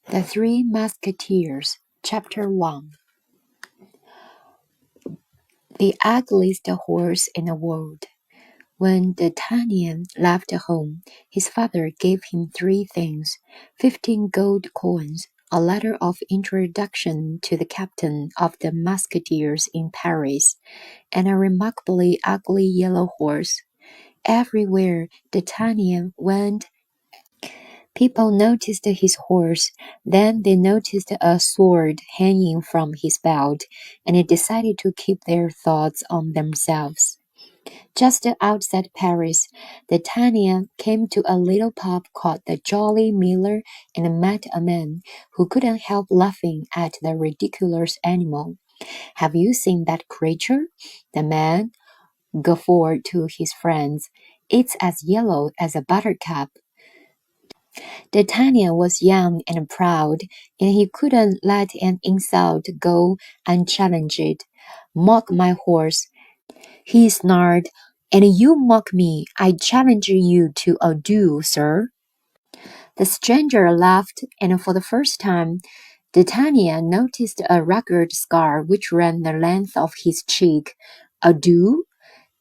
The Three Musketeers, Chapter 1. The ugliest horse in the world. When D'Artagnan left home, his father gave him three things: 15 gold coins, a letter of introduction to the captain of the Musketeers in Paris, and a remarkably ugly yellow horse. Everywhere D'Artagnan went, people noticed his horse, then they noticed a sword hanging from his belt, and they decided to keep their thoughts on themselves. Just outside Paris, D'Artagnan came to a little pub called the Jolly Miller and met a man who couldn't help laughing at the ridiculous animal. "Have you seen that creature?" the man guffawed to his friends. "It's as yellow as a buttercup." D'Artagnan was young and proud, and he couldn't let an insult go unchallenged. "Mock my horse," he snarled, "and you mock me. I challenge you to a duel, sir." The stranger laughed, and for the first time, D'Artagnan noticed a rugged scar which ran the length of his cheek. "A duel?"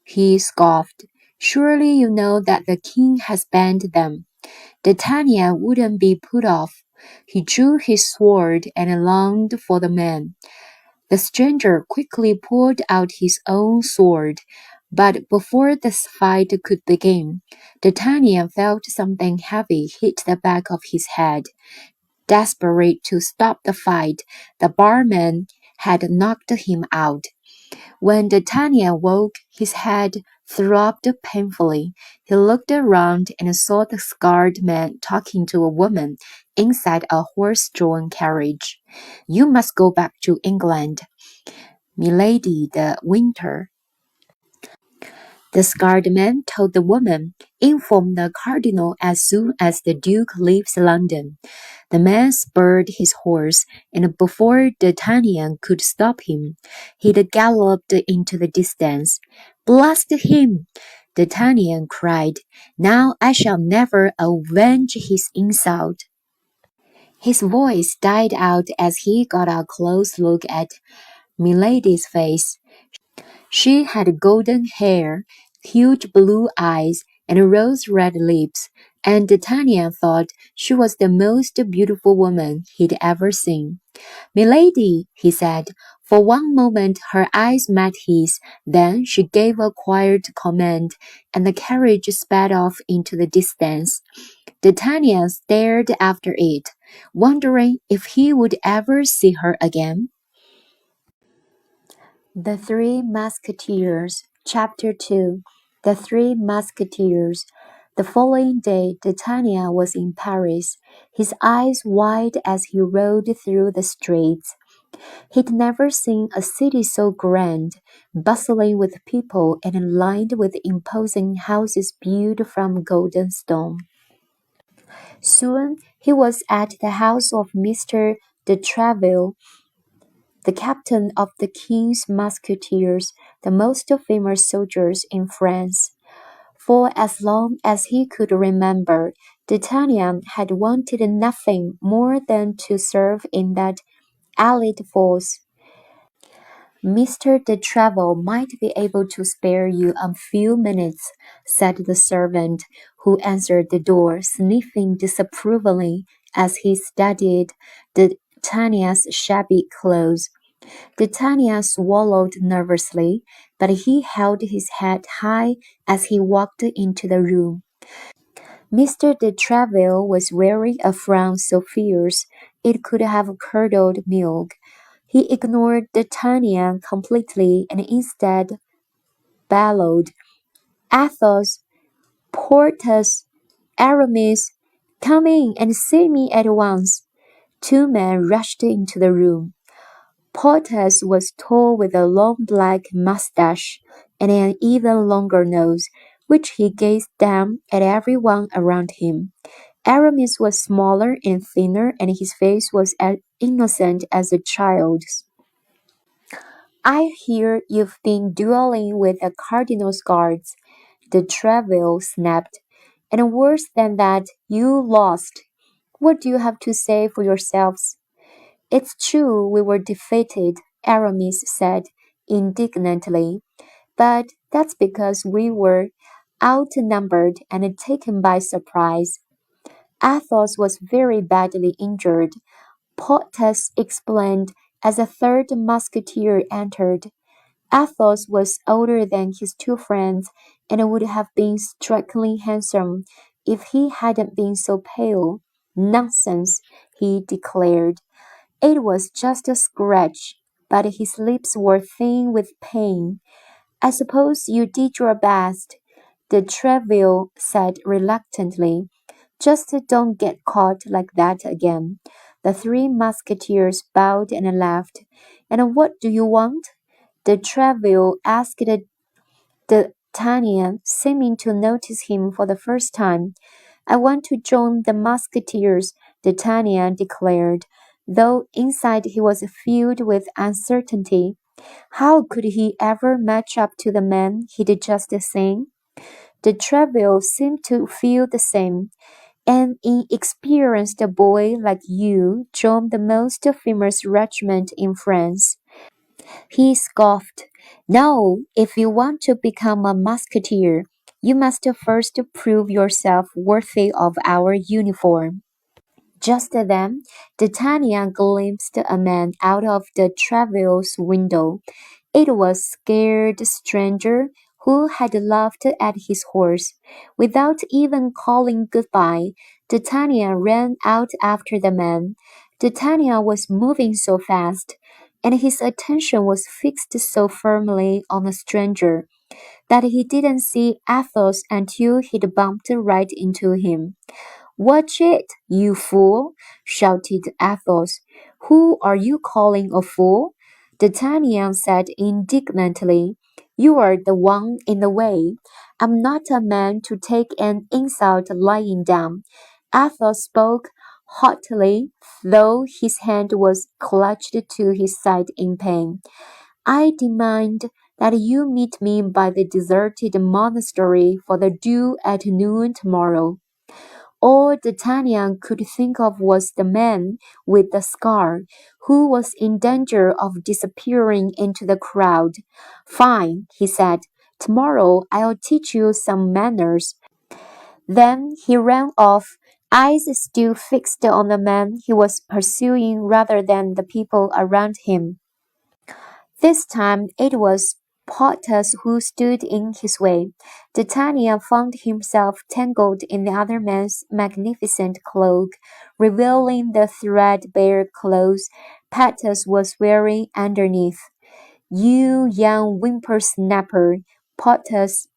he scoffed. "Surely you know that the king has banned them." D'Artagnan wouldn't be put off. He drew his sword and lunged for the man. The stranger quickly pulled out his own sword, but before the fight could begin, D'Artagnan felt something heavy hit the back of his head. Desperate to stop the fight, the barman had knocked him out. When D'Artagnan woke, his head throbbed painfully. He looked around and saw the scarred man talking to a woman inside a horse-drawn carriage. "You must go back to England, milady, the winter," the scarred man told the woman. "Inform the cardinal as soon as the duke leaves London." The man spurred his horse, and before D'Artagnan could stop him, he'd galloped into the distance. "Blast him!" D'Artagnan cried. "Now I shall never avenge his insult." His voice died out as he got a close look at Milady's face. She had golden hair, huge blue eyes, and rose-red lips, and D'Artagnan thought she was the most beautiful woman he'd ever seen. "Milady," he said. For one moment her eyes met his, then she gave a quiet command, and the carriage sped off into the distance. D'Artagnan stared after it, wondering if he would ever see her again. The Three Musketeers, Chapter 2. The Three Musketeers. The following day, D'Artagnan was in Paris, his eyes wide as he rode through the streets. He'd never seen a city so grand, bustling with people and lined with imposing houses built from golden stone. Soon he was at the house of Mr. de Treville, the captain of the King's Musketeers, the most famous soldiers in France. For as long as he could remember, D'Artagnan had wanted nothing more than to serve in that elite force. "Mr. de Treville might be able to spare you a few minutes," said the servant, who answered the door, sniffing disapprovingly as he studied D'Artagnan's shabby clothes. D'Artagnan swallowed nervously, but he held his head high as he walked into the room. Mr. de Treville was wearing a frown so fierce it could have curdled milk. He ignored D'Artagnan completely and instead bellowed, "Athos, Porthos, Aramis, come in and see me at once." Two men rushed into the room. Porthos was tall with a long black mustache and an even longer nose, which he gazed down at everyone around him. Aramis was smaller and thinner, and his face was as innocent as a child's. "I hear you've been dueling with the cardinal's guards," de Treville snapped. "And worse than that, you lost." What do you have to say for yourselves? It's true we were defeated, Aramis said indignantly, but that's because we were outnumbered and taken by surprise. Athos was very badly injured, Porthos explained as a third musketeer entered. Athos was older than his two friends and would have been strikingly handsome if he hadn't been so pale. Nonsense, he declared. It was just a scratch, but his lips were thin with pain. I suppose you did your best, de Treville said reluctantly. Just don't get caught like that again. The three musketeers bowed and laughed. And what do you want? De Treville asked D'Artagnan, seeming to notice him for the first time. I want to join the Musketeers, D'Artagnan declared, though inside he was filled with uncertainty. How could he ever match up to the man he'd just seen? De Treville seemed to feel the same. An inexperienced boy like you joined the most famous regiment in France. He scoffed. No, if you want to become a musketeer, you must first prove yourself worthy of our uniform. Just then, D'Artagnan glimpsed a man out of the Treville's window. It was scared stranger who had laughed at his horse. Without even calling goodbye, D'Artagnan ran out after the man. D'Artagnan was moving so fast, and his attention was fixed so firmly on the stranger, that he didn't see Athos until he'd bumped right into him. Watch it, you fool! Shouted Athos. Who are you calling a fool? D'Artagnan said indignantly. You are the one in the way. I'm not a man to take an insult lying down. Athos spoke haughtily, though his hand was clutched to his side in pain. I demand that you meet me by the deserted monastery for the duel at noon tomorrow. All D'Artagnan could think of was the man with the scar, who was in danger of disappearing into the crowd. Fine, he said. Tomorrow I'll teach you some manners. Then he ran off, eyes still fixed on the man he was pursuing rather than the people around him. This time it was Porthos who stood in his way. D'Artagnan found himself tangled in the other man's magnificent cloak, revealing the threadbare clothes Porthos was wearing underneath. You young whippersnapper, Porthos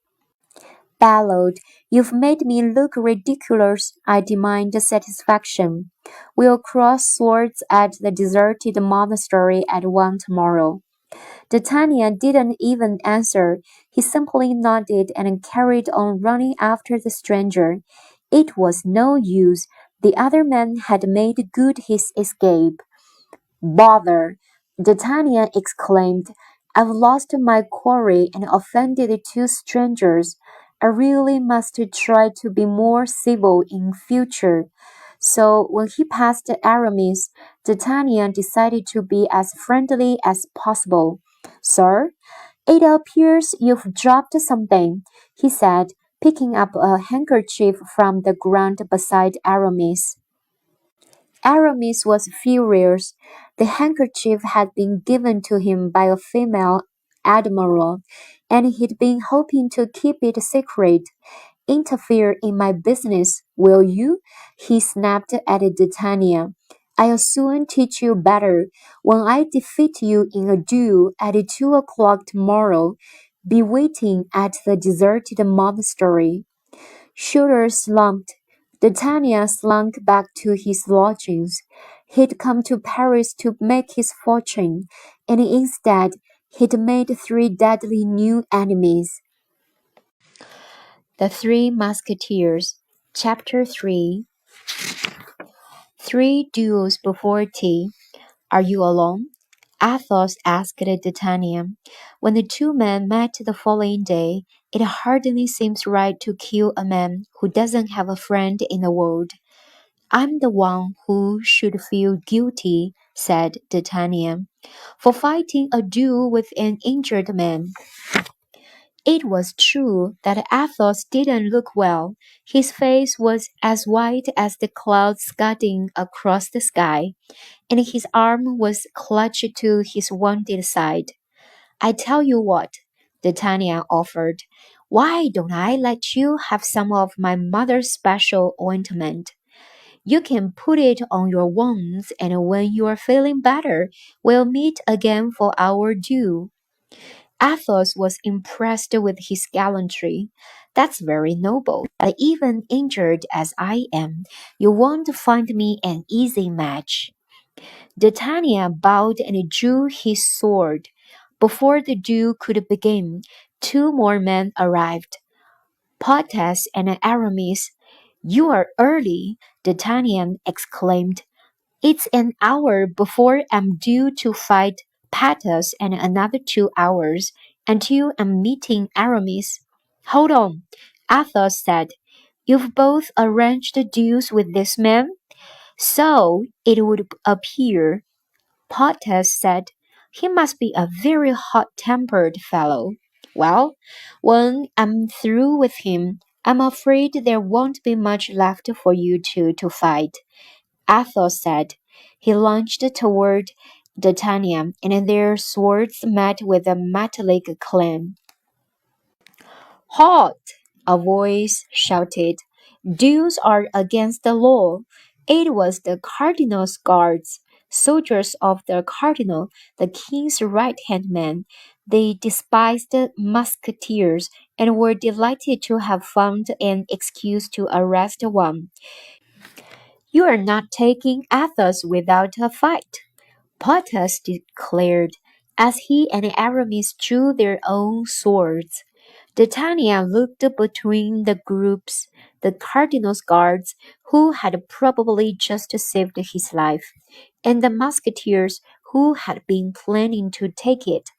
bellowed. You've made me look ridiculous. I demand satisfaction. We'll cross swords at the deserted monastery at 1 tomorrow. D'Artagnan didn't even answer. He simply nodded and carried on running after the stranger. It was no use. The other man had made good his escape. Bother! D'Artagnan exclaimed. I've lost my quarry and offended two strangers. I really must try to be more civil in future. So when he passed Aramis, D'Artagnan decided to be as friendly as possible. Sir, it appears you've dropped something, he said, picking up a handkerchief from the ground beside Aramis. Aramis was furious. The handkerchief had been given to him by a female admiral, and he'd been hoping to keep it secret. Interfere in my business, will you? He snapped at D'Artagnan. I'll soon teach you better. When I defeat you in a duel at 2 o'clock tomorrow, be waiting at the deserted monastery. Shoulders slumped. D'Artagnan slunk back to his lodgings. He'd come to Paris to make his fortune, and instead he'd made three deadly new enemies. The Three Musketeers, Chapter 3. 3 duels before tea. Are you alone? Athos asked D'Artagnan. When the two men met the following day, it hardly seems right to kill a man who doesn't have a friend in the world. I'm the one who should feel guilty, said D'Artagnan, for fighting a duel with an injured man. It was true that Athos didn't look well. His face was as white as the clouds scudding across the sky, and his arm was clutched to his wounded side. I tell you what, D'Artagnan offered. Why don't I let you have some of my mother's special ointment? You can put it on your wounds, and when you are feeling better, we'll meet again for our duel. Athos was impressed with his gallantry. That's very noble. But even injured as I am, you won't find me an easy match. D'Artagnan bowed and drew his sword. Before the duel could begin, two more men arrived. Porthos and Aramis. You are early, D'Artagnan exclaimed. It's an hour before I'm due to fight Porthos and another 2 hours until I'm meeting Aramis. Hold on, Athos said. You've both arranged duels with this man? So it would appear, Porthos said. He must be a very hot-tempered fellow. Well, when I'm through with him, I'm afraid there won't be much left for you two to fight. Athos said. He lunged toward D'Artagnan, and their swords met with a metallic clang. Halt! A voice shouted. Duels are against the law. It was the cardinal's guards, soldiers of the cardinal, the king's right-hand man. They despised musketeers and were delighted to have found an excuse to arrest one. You are not taking Athos without a fight, Porthos declared, as he and Aramis drew their own swords. D'Artagnan looked between the groups, the cardinal's guards, who had probably just saved his life, and the musketeers, who had been planning to take it.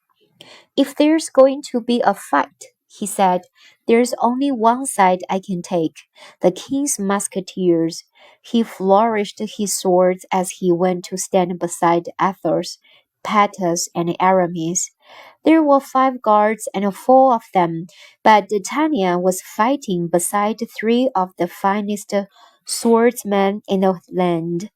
If there's going to be a fight, he said, there's only one side I can take, the king's musketeers. He flourished his swords as he went to stand beside Athos, Porthos, and Aramis. There were 5 guards and 4 of them, but D'Artagnan was fighting beside 3 of the finest swordsmen in the land.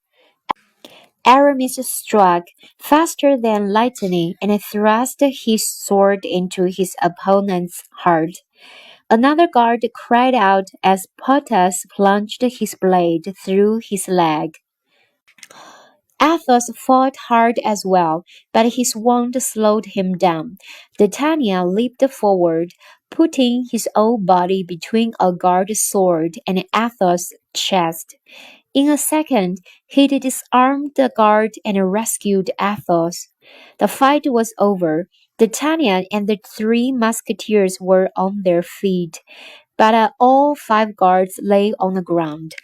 Aramis struck faster than lightning and thrust his sword into his opponent's heart. Another guard cried out as Porthos plunged his blade through his leg. Athos fought hard as well, but his wound slowed him down. D'Artagnan leaped forward, putting his own body between a guard's sword and Athos' chest. In a second, he disarmed the guard and rescued Athos. The fight was over. D'Artagnan and the 3 musketeers were on their feet, but all 5 guards lay on the ground.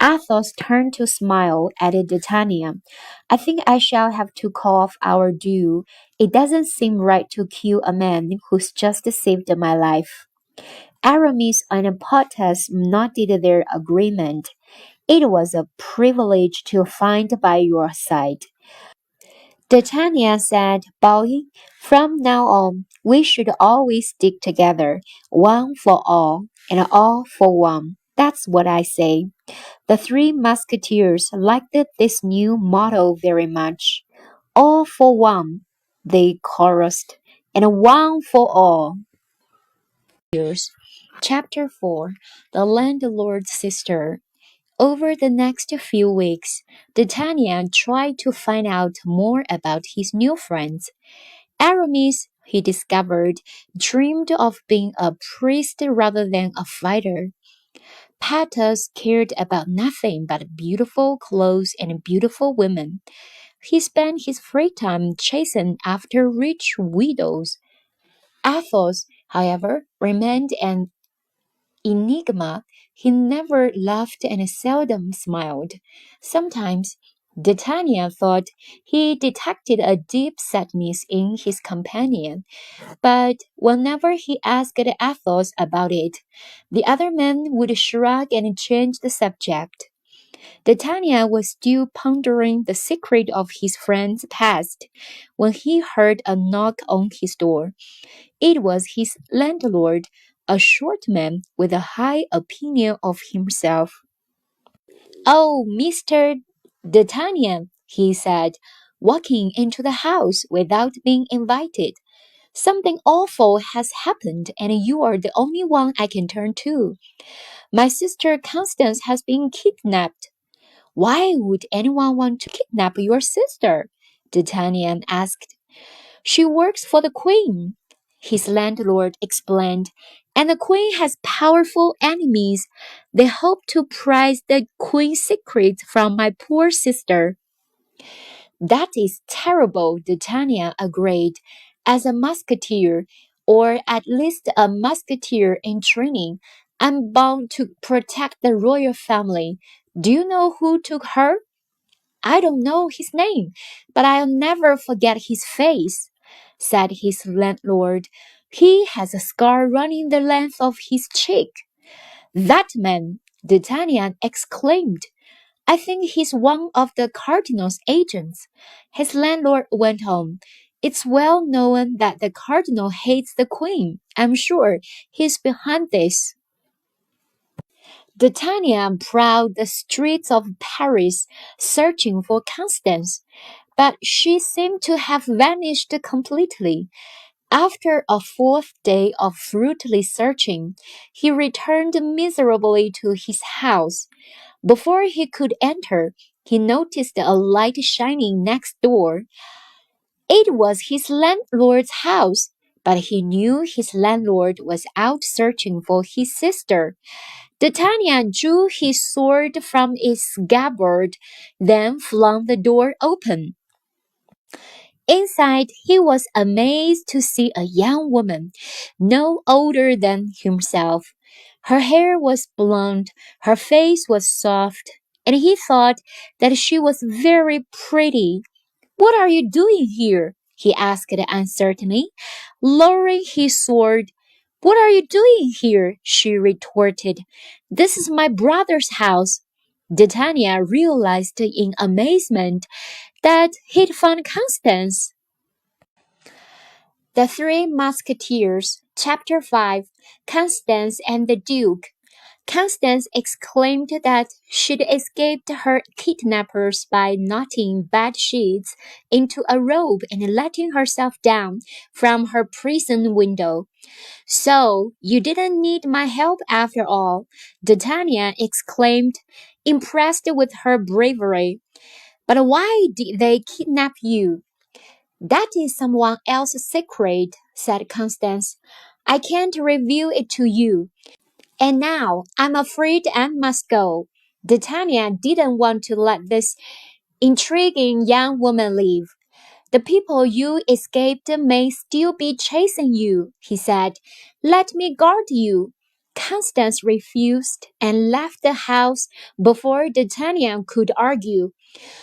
Athos turned to smile at D'Artagnan. I think I shall have to call off our duel. It doesn't seem right to kill a man who's just saved my life. Aramis and Porthos nodded their agreement. It was a privilege to find by your side. D'Artagnan said, bowing, from now on, we should always stick together, one for all, and all for one. That's what I say. The 3 musketeers liked this new motto very much. All for one, they chorused, and one for all. Chapter 4. The Landlord's Sister. Over the next few weeks, D'Artagnan tried to find out more about his new friends. Aramis, he discovered, dreamed of being a priest rather than a fighter. Porthos cared about nothing but beautiful clothes and beautiful women. He spent his free time chasing after rich widows. Athos, however, remained an enigma. He never laughed and seldom smiled. Sometimes D'Artagnan thought he detected a deep sadness in his companion, but whenever he asked Athos about it, the other man would shrug and change the subject. D'Artagnan was still pondering the secret of his friend's past when he heard a knock on his door. It was his landlord, a short man with a high opinion of himself. "Oh, Mr. D'Artagnan," he said, walking into the house without being invited. "Something awful has happened, and you are the only one I can turn to. My sister Constance has been kidnapped." "Why would anyone want to kidnap your sister?" D'Artagnan asked. "She works for the Queen," his landlord explained, "and the Queen has powerful enemies. They hope to pry the Queen's secrets from my poor sister." "That is terrible," D'Artagnan agreed. "As a musketeer, or at least a musketeer in training, I'm bound to protect the royal family. Do you know who took her?" "I don't know his name, but I'll never forget his face," said his landlord. "He has a scar running the length of his cheek." "That man!" D'Artagnan exclaimed. "I think he's one of the cardinal's agents." His landlord went on. "It's well known that the cardinal hates the queen. I'm sure he's behind this." D'Artagnan prowled the streets of Paris, searching for Constance, but she seemed to have vanished completely. After a fourth day of fruitless searching, he returned miserably to his house. Before he could enter, he noticed a light shining next door. It was his landlord's house, but he knew his landlord was out searching for his sister. D'Artagnan drew his sword from its scabbard, then flung the door open. Inside, he was amazed to see a young woman, no older than himself. Her hair was blonde, her face was soft, and he thought that she was very pretty. "What are you doing here?" he asked uncertainly, lowering his sword. "What are you doing here?" she retorted. "This is my brother's house." D'Artagnan realized in amazement that he'd found Constance. The Three Musketeers, Chapter 5, Constance and the Duke. Constance exclaimed that she'd escaped her kidnappers by knotting bed sheets into a rope and letting herself down from her prison window. "So, you didn't need my help after all," D'Artagnan exclaimed, impressed with her bravery. "But why did they kidnap you?" "That is someone else's secret," said Constance. "I can't reveal it to you. And now I'm afraid I must go." D'Artagnan didn't want to let this intriguing young woman leave. "The people you escaped may still be chasing you," he said. "Let me guard you." Constance refused and left the house before D'Artagnan could argue.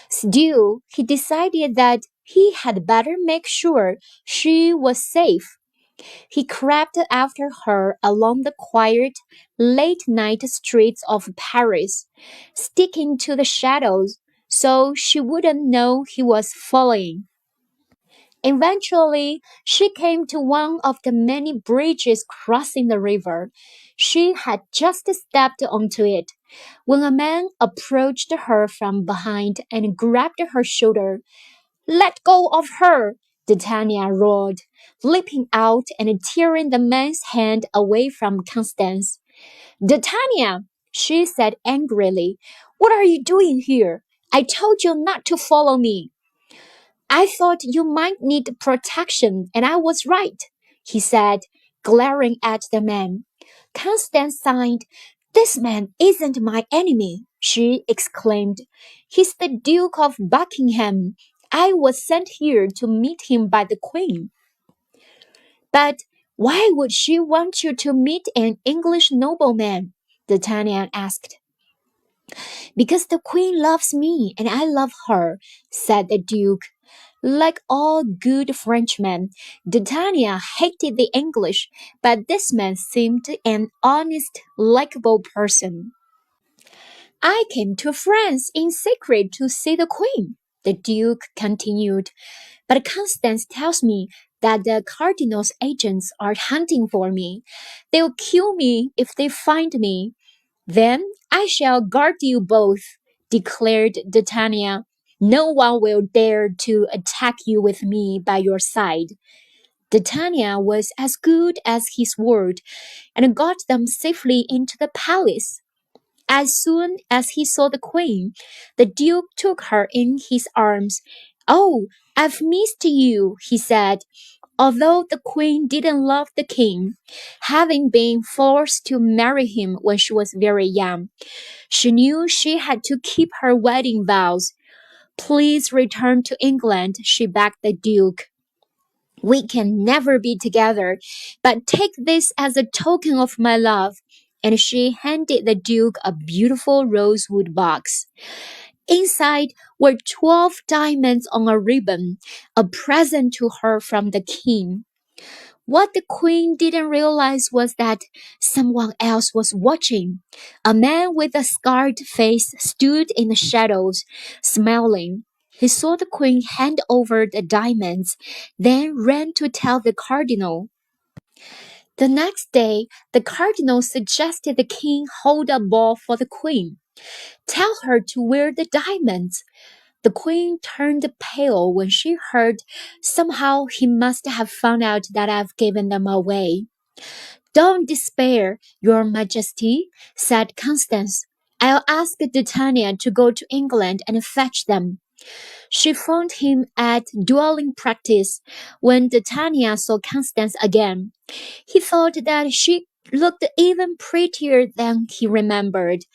Still, he decided that he had better make sure she was safe. He crept after her along the quiet, late-night streets of Paris, sticking to the shadows so she wouldn't know he was following. Eventually, she came to one of the many bridges crossing the river. She had just stepped onto it when a man approached her from behind and grabbed her shoulder. "Let go of her!" D'Artagnan roared, leaping out and tearing the man's hand away from Constance. "D'Artagnan!" she said angrily. "What are you doing here? I told you not to follow me." "I thought you might need protection, and I was right," he said, glaring at the man. Constance sighed. "This man isn't my enemy," she exclaimed. "He's the Duke of Buckingham. I was sent here to meet him by the Queen." "But why would she want you to meet an English nobleman?" D'Artagnan asked. "Because the Queen loves me, and I love her," said the Duke. Like all good Frenchmen, D'Artagnan hated the English, but this man seemed an honest, likable person. I came to France in secret to see the Queen, the Duke continued, but Constance tells me that the Cardinal's agents are hunting for me. They'll kill me if they find me. Then I shall guard you both, declared D'Artagnan. No one will dare to attack you with me by your side. D'Artagnan was as good as his word and got them safely into the palace. As soon as he saw the queen, the duke took her in his arms. "Oh, I've missed you," he said, although the queen didn't love the king, having been forced to marry him when she was very young. She knew she had to keep her wedding vows. "Please return to England," she begged the duke. "We can never be together, but take this as a token of my love." And she handed the duke a beautiful rosewood box. Inside were 12 diamonds on a ribbon, a present to her from the king. What the queen didn't realize was that someone else was watching. A man with a scarred face stood in the shadows, smiling. He saw the queen hand over the diamonds, then ran to tell the cardinal. The next day, the cardinal suggested the king hold a ball for the queen. "Tell her to wear the diamonds." The queen turned pale when she heard. "Somehow he must have found out that I've given them away." "Don't despair, your majesty," said Constance. "I'll ask D'Artagnan to go to England and fetch them." She found him at dueling practice when D'Artagnan saw Constance again. He thought that she looked even prettier than he remembered.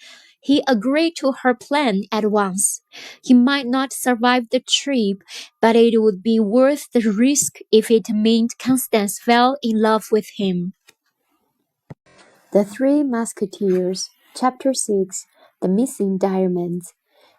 He agreed to her plan at once. He might not survive the trip, but it would be worth the risk if it meant Constance fell in love with him. The Three Musketeers, Chapter 6, The Missing Diamonds.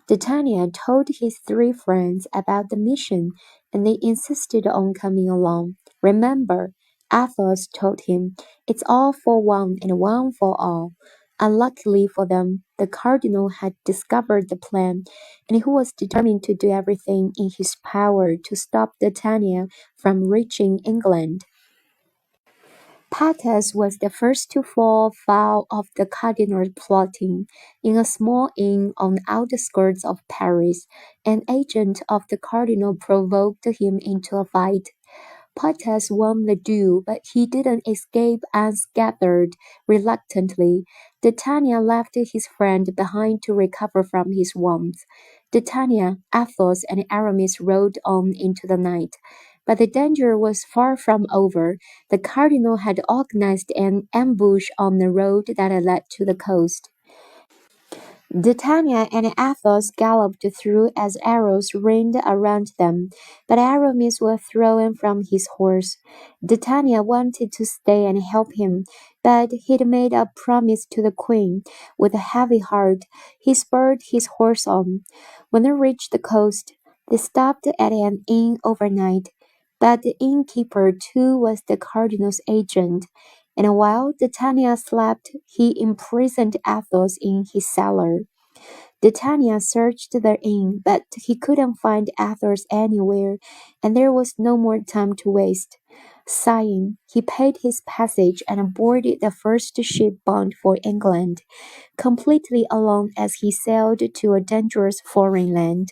D'Artagnan told his three friends about the mission, and they insisted on coming along. "Remember," Athos told him, "it's all for one and one for all." Unluckily for them, the cardinal had discovered the plan, and he was determined to do everything in his power to stop D'Artagnan from reaching England. Porthos was the first to fall foul of the cardinal's plotting. In a small inn on the outskirts of Paris, an agent of the cardinal provoked him into a fight. Porthos won the duel, but he didn't escape unscathed. Reluctantly, D'Artagnan left his friend behind to recover from his wounds. D'Artagnan, Athos, and Aramis rode on into the night. But the danger was far from over. The cardinal had organized an ambush on the road that led to the coast. D'Artagnan and Athos galloped through as arrows rained around them, but Aramis was thrown from his horse. D'Artagnan wanted to stay and help him, but he'd made a promise to the queen. With a heavy heart, he spurred his horse on. When they reached the coast, they stopped at an inn overnight, but the innkeeper too was the cardinal's agent. And while D'Artagnan slept, he imprisoned Athos in his cellar. D'Artagnan searched the inn, but he couldn't find Athos anywhere, and there was no more time to waste. Sighing, he paid his passage and boarded the first ship bound for England, completely alone as he sailed to a dangerous foreign land.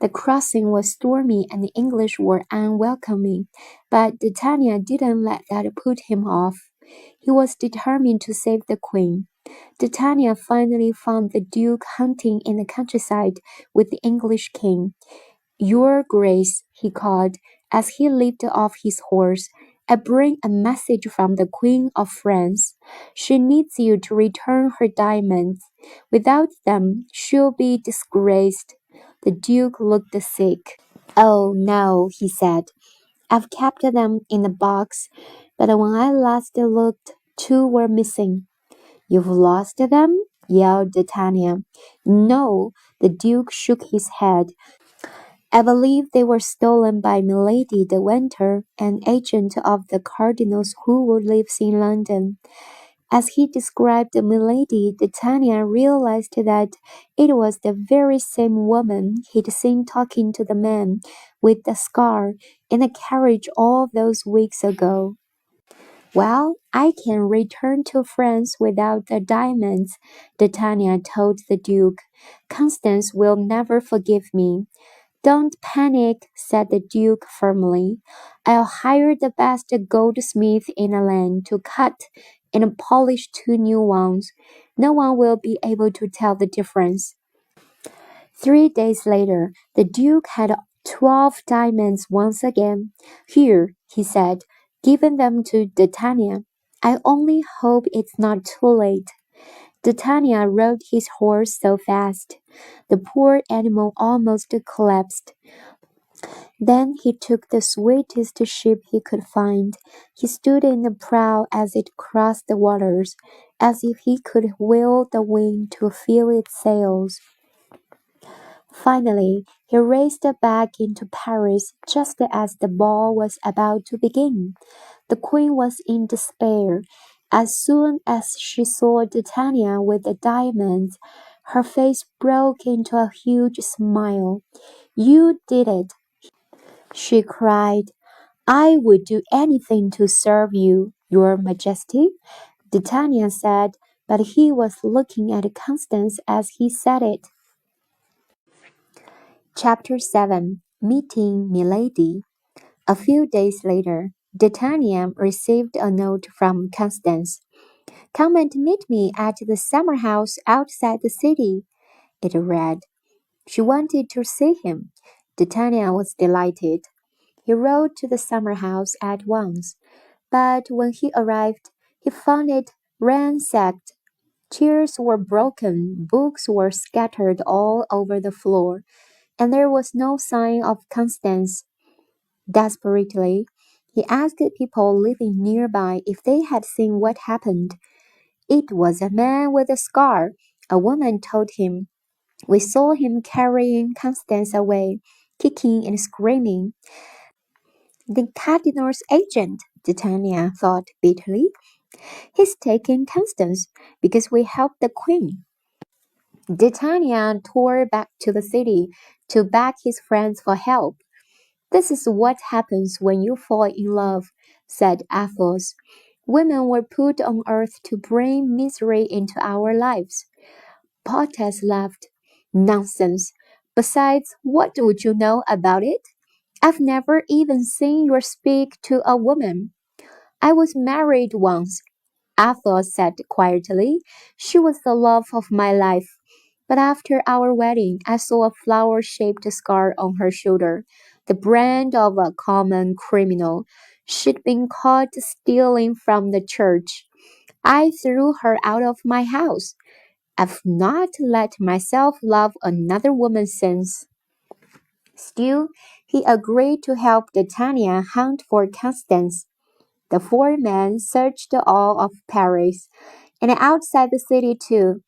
The crossing was stormy and the English were unwelcoming, but D'Artagnan didn't let that put him off. He was determined to save the queen. D'Artagnan finally found the Duke hunting in the countryside with the English king. "Your Grace," he called, as he leaped off his horse, "I bring a message from the Queen of France. She needs you to return her diamonds. Without them, she'll be disgraced." The Duke looked sick. "Oh, no," he said. "I've kept them in the box, but when I last looked, two were missing." "You've lost them?" yelled D'Artagnan. "No," the Duke shook his head. "I believe they were stolen by Milady de Winter, an agent of the cardinal's who lives in London." As he described Milady, Titania realized that it was the very same woman he'd seen talking to the man with the scar in the carriage all those weeks ago. Well, I can return to France without the diamonds, Titania told the Duke. Constance will never forgive me. Don't panic, said the Duke firmly. I'll hire the best goldsmith in the land to cut and polish two new ones. No one will be able to tell the difference. 3 days later, the Duke had 12 diamonds once again. Here, he said, giving them to Titania. I only hope it's not too late. Titania rode his horse so fast. The poor animal almost collapsed. Then he took the sweetest ship he could find. He stood in the prow as it crossed the waters, as if he could will the wind to fill its sails. Finally, he raced back into Paris just as the ball was about to begin. The queen was in despair. As soon as she saw Titania with the diamonds, her face broke into a huge smile. You did it, she cried. I would do anything to serve you, your majesty, Titania said, but he was looking at Constance as he said it. Chapter 7 Meeting Milady. A few days later, Titania received a note from Constance. Come and meet me at the summer house outside the city, it read. She wanted to see him. Titania was delighted. He rode to the summer house at once, but when he arrived, he found it ransacked. Chairs were broken, books were scattered all over the floor, and there was no sign of Constance. Desperately, he asked people living nearby if they had seen what happened. It was a man with a scar, a woman told him. We saw him carrying Constance away, kicking and screaming. The cardinal's agent, Titania thought bitterly. He's taking Constance because we helped the queen. Titania tore back to the city to beg his friends for help. This is what happens when you fall in love, said Athos. Women were put on earth to bring misery into our lives. Porthos laughed. Nonsense. Besides, what would you know about it? I've never even seen you speak to a woman. I was married once, Athos said quietly. She was the love of my life. But after our wedding, I saw a flower-shaped scar on her shoulder, the brand of a common criminal. She'd been caught stealing from the church. I threw her out of my house. I've not let myself love another woman since. Still, he agreed to help Titania hunt for Constance. The four men searched all of Paris, and outside the city too.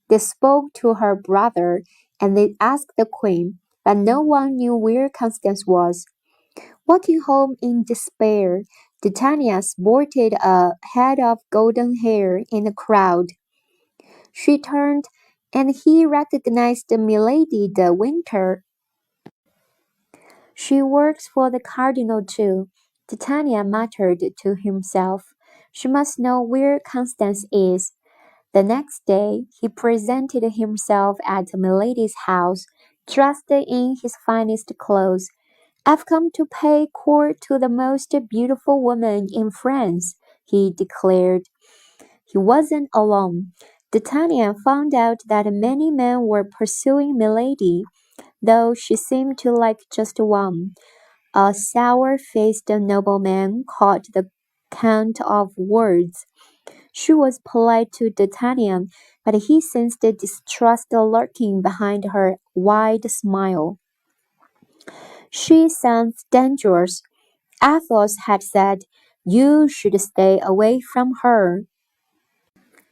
They spoke to her brother, and they asked the queen, but no one knew where Constance was. Walking home in despair, Titania sported a head of golden hair in the crowd. She turned, and he recognized Milady de Winter. She works for the cardinal too, Titania muttered to himself. She must know where Constance is. The next day, he presented himself at Milady's house, dressed in his finest clothes. I've come to pay court to the most beautiful woman in France, he declared. He wasn't alone. Titania found out that many men were pursuing Milady, though she seemed to like just one. A sour-faced nobleman called the Count of Wards. She was polite to D'Artagnan, but he sensed the distrust lurking behind her wide smile. She sounds dangerous. Athos had said, you should stay away from her.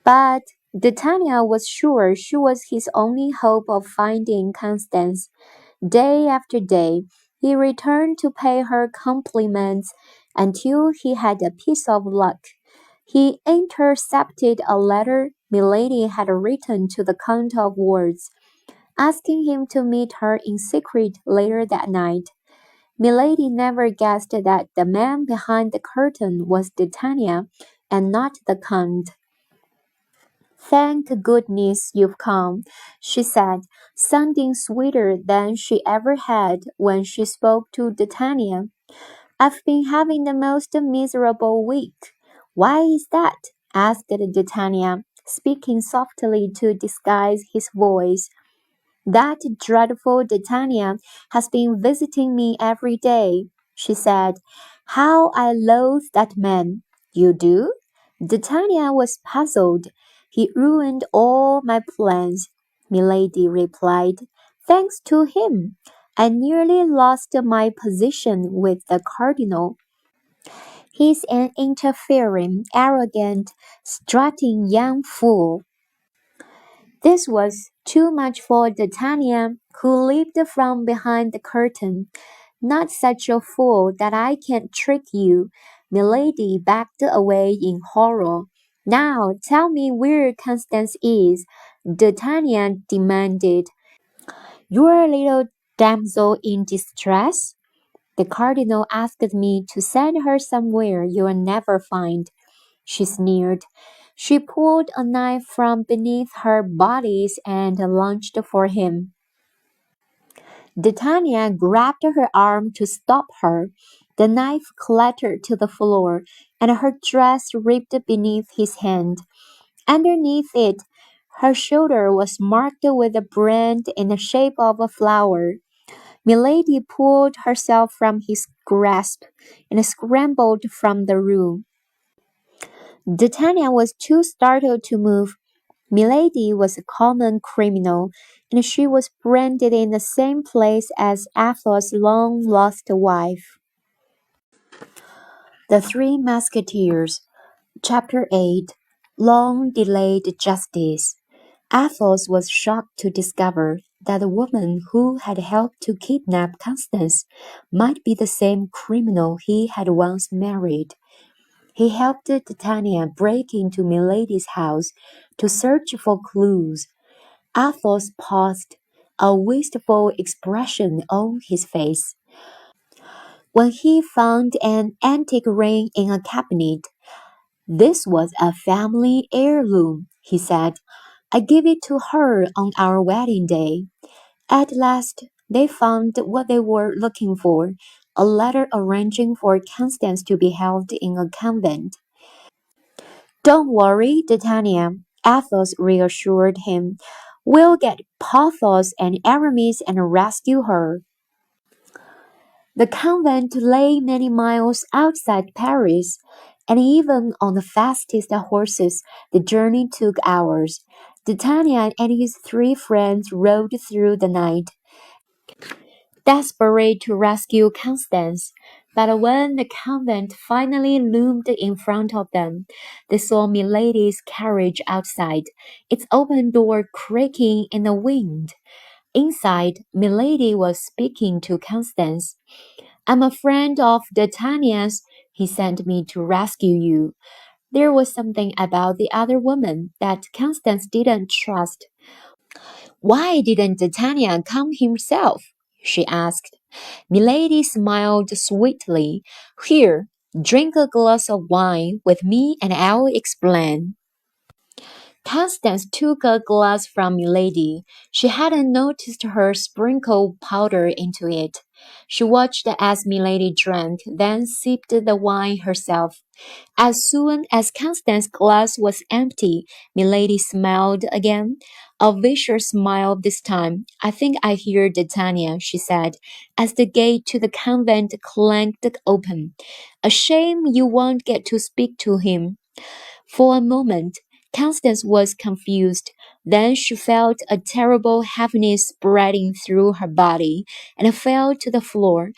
But D'Artagnan was sure she was his only hope of finding Constance. Day after day, he returned to pay her compliments until he had a piece of luck. He intercepted a letter Milady had written to the Count of Wards, asking him to meet her in secret later that night. Milady never guessed that the man behind the curtain was D'Artagnan and not the Count. "Thank goodness you've come," she said, sounding sweeter than she ever had when she spoke to D'Artagnan. "I've been having the most miserable week." "Why is that?" asked D'Artagnan, speaking softly to disguise his voice. "That dreadful D'Artagnan has been visiting me every day," she said. "How I loathe that man!" "You do?" D'Artagnan was puzzled. "He ruined all my plans," Milady replied. "Thanks to him, I nearly lost my position with the cardinal. He's an interfering, arrogant, strutting young fool." This was too much for D'Artagnan, who leaped from behind the curtain. "Not such a fool that I can't trick you." Milady backed away in horror. "Now tell me where Constance is," D'Artagnan demanded. "Your little damsel in distress? The cardinal asked me to send her somewhere you'll never find," she sneered. She pulled a knife from beneath her bodice and lunged for him. D'Artagnan grabbed her arm to stop her. The knife clattered to the floor, and her dress ripped beneath his hand. Underneath it, her shoulder was marked with a brand in the shape of a flower. Milady pulled herself from his grasp and scrambled from the room. D'Artagnan was too startled to move. Milady was a common criminal, and she was branded in the same place as Athos's long-lost wife. The Three Musketeers, Chapter 8, Long-Delayed Justice. Athos was shocked to discover that the woman who had helped to kidnap Constance might be the same criminal he had once married. He helped D'Artagnan break into Milady's house to search for clues. Athos paused, a wistful expression on his face. When he found an antique ring in a cabinet, "This was a family heirloom," he said. "I gave it to her on our wedding day." At last, they found what they were looking for, a letter arranging for Constance to be held in a convent. "Don't worry, D'Artagnan," Athos reassured him. "We'll get Porthos and Aramis and rescue her." The convent lay many miles outside Paris, and even on the fastest horses the journey took hours. D'Artagnan and his three friends rode through the night, desperate to rescue Constance. But when the convent finally loomed in front of them, they saw Milady's carriage outside, its open door creaking in the wind. Inside, Milady was speaking to Constance. "I'm a friend of D'Artagnan's. He sent me to rescue you." There was something about the other woman that Constance didn't trust. "Why didn't D'Artagnan come himself?" she asked. Milady smiled sweetly. "Here, drink a glass of wine with me and I'll explain." Constance took a glass from Milady. She hadn't noticed her sprinkle powder into it. She watched as Milady drank, then sipped the wine herself. As soon as Constance's glass was empty, Milady smiled again, a vicious smile this time. "I think I hear D'Artagnan," she said, as the gate to the convent clanged open. "A shame you won't get to speak to him." For a moment, Constance was confused. Then she felt a terrible heaviness spreading through her body and fell to the floor.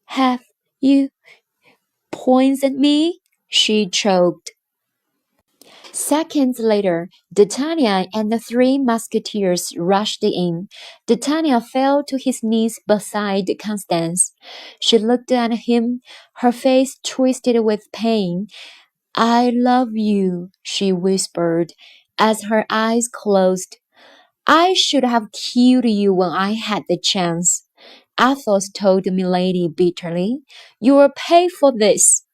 "Have you poisoned me?" she choked. Seconds later, D'Artagnan and the three musketeers rushed in. D'Artagnan fell to his knees beside Constance. She looked at him, her face twisted with pain. I love you, she whispered as her eyes closed. I should have killed you when I had the chance. Athos told Milady bitterly. You will pay for this.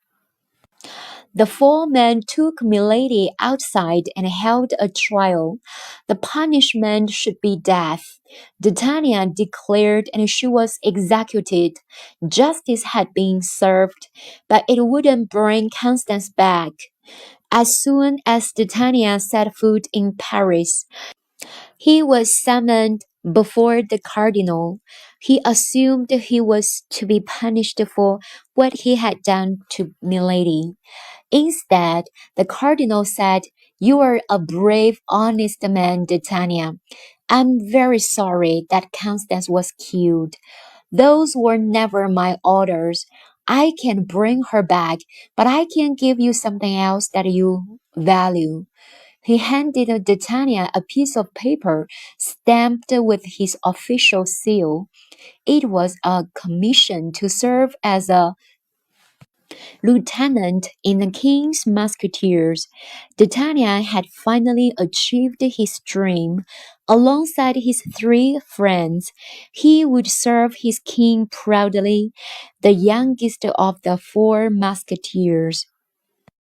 The four men took Milady outside and held a trial. The punishment should be death. D'Artagnan declared, and she was executed. Justice had been served, but it wouldn't bring Constance back. As soon as D'Artagnan set foot in Paris, he was summoned before the cardinal. He assumed he was to be punished for what he had done to Milady. Instead, the cardinal said, You are a brave, honest man, D'Artagnan. I'm very sorry that Constance was killed. Those were never my orders. I can bring her back, but I can give you something else that you value. He handed D'Artagnan a piece of paper stamped with his official seal. It was a commission to serve as a lieutenant in the king's Musketeers. D'Artagnan had finally achieved his dream. Alongside his three friends, he would serve his king proudly, the youngest of the four Musketeers.